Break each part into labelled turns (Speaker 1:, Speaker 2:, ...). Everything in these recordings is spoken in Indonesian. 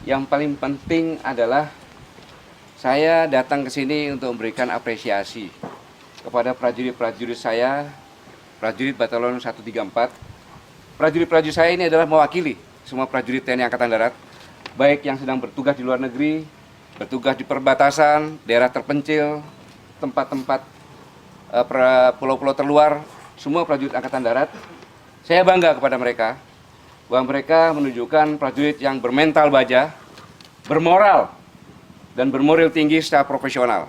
Speaker 1: Yang paling penting adalah saya datang ke sini untuk memberikan apresiasi kepada prajurit-prajurit saya, prajurit Batalion 134. Prajurit-prajurit saya ini adalah mewakili semua prajurit TNI Angkatan Darat, baik yang sedang bertugas di luar negeri, bertugas di perbatasan, daerah terpencil, tempat-tempat pulau-pulau terluar, semua prajurit Angkatan Darat. Saya bangga kepada mereka, bahwa mereka menunjukkan prajurit yang bermental baja, bermoral, dan bermoral tinggi secara profesional.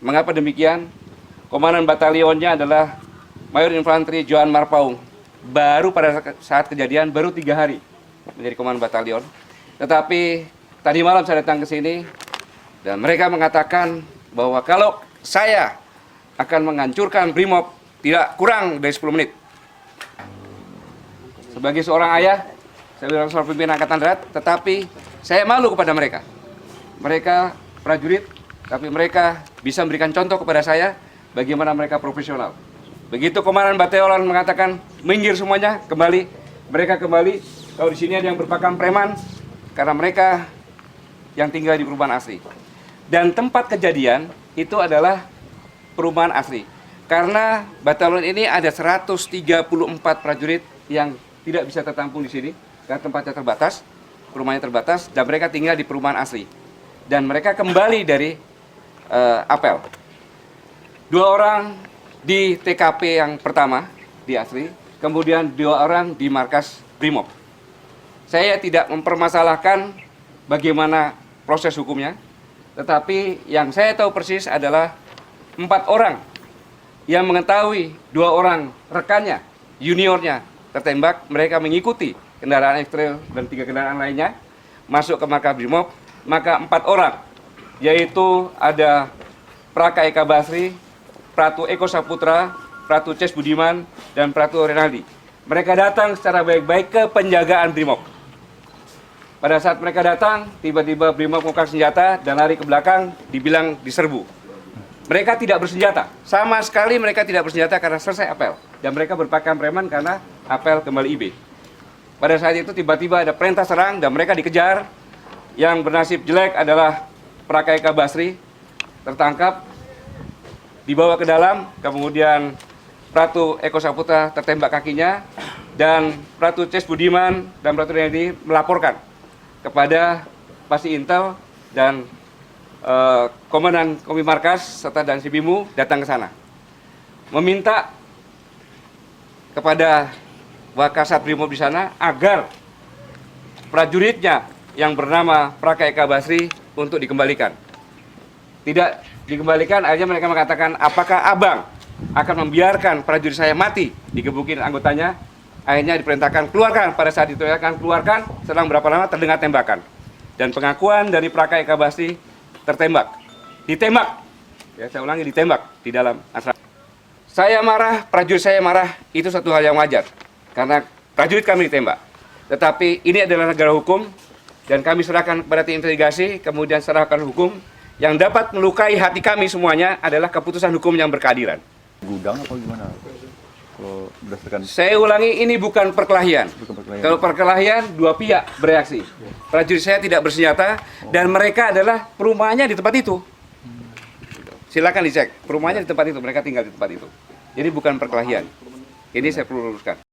Speaker 1: Mengapa demikian? Komandan batalionnya adalah Mayor Infanteri Johan Marpaung. Baru pada saat kejadian, baru 3 hari menjadi komandan batalion. Tetapi tadi malam saya datang ke sini, dan mereka mengatakan bahwa kalau saya akan menghancurkan Brimob tidak kurang dari 10 menit. Sebagai seorang ayah, saya bilang seorang pimpinan Angkatan Darat, tetapi saya malu kepada mereka. Mereka prajurit, tapi mereka bisa memberikan contoh kepada saya bagaimana mereka profesional. Begitu komandan batalion mengatakan minggir semuanya, kembali, mereka kembali. Kalau di sini ada yang berpakaian preman, karena mereka yang tinggal di perumahan asli. Dan tempat kejadian itu adalah perumahan asli. Karena batalion ini ada 134 prajurit yang tidak bisa tertampung di sini, karena tempatnya terbatas, perumahannya terbatas, dan mereka tinggal di perumahan asli. Dan mereka kembali dari apel. 2 orang di TKP yang pertama, di asli, kemudian 2 orang di markas Brimob. Saya tidak mempermasalahkan bagaimana proses hukumnya, tetapi yang saya tahu persis adalah 4 orang yang mengetahui 2 orang rekannya, juniornya, tertembak. Mereka mengikuti kendaraan ekstrail dan 3 kendaraan lainnya masuk ke markas Brimob. Maka 4 orang, yaitu ada Praka Eka Basri, Pratu Eko Saputra, Pratu Ces Budiman, dan Pratu Renaldi. Mereka datang secara baik-baik ke penjagaan Brimob. Pada saat mereka datang, tiba-tiba Brimob mengangkat senjata dan lari ke belakang, dibilang diserbu. Mereka tidak bersenjata, sama sekali mereka tidak bersenjata karena selesai apel. Dan mereka berpakaian preman karena apel kembali IB. Pada saat itu tiba-tiba ada perintah serang dan mereka dikejar. Yang bernasib jelek adalah Praka Eka Basri, tertangkap, dibawa ke dalam, kemudian Pratu Eko Saputra tertembak kakinya, dan Pratu Ces Budiman dan Pratu Renaldi melaporkan kepada Pasi Intel dan Komandan Komi Markas serta dan Sibimu datang ke sana, meminta kepada Wakasat Brimob di sana agar prajuritnya yang bernama Praka Eka Basri untuk dikembalikan. Tidak dikembalikan, akhirnya mereka mengatakan, apakah abang akan membiarkan prajurit saya mati digebukin anggotanya? Akhirnya diperintahkan keluarkan. Pada saat itu akan keluarkan, selang berapa lama terdengar tembakan. Dan pengakuan dari Praka Eka Basri tertembak, ditembak. Ya, saya ulangi, ditembak di dalam asrama. Saya marah, prajurit saya marah, itu satu hal yang wajar. Karena prajurit kami ditembak. Tetapi ini adalah negara hukum, dan kami serahkan kepada tim investigasi, kemudian serahkan hukum. Yang dapat melukai hati kami semuanya adalah keputusan hukum yang berkeadilan.
Speaker 2: Gudang apa gimana? Kalau berdasarkan...
Speaker 1: Saya ulangi, ini bukan perkelahian. Kalau perkelahian, 2 pihak bereaksi. Prajurit saya tidak bersenjata, dan mereka adalah perumahannya di tempat itu. Silakan dicek, perumahannya di tempat itu, mereka tinggal di tempat itu. Jadi bukan perkelahian. Ini saya perlu luruskan.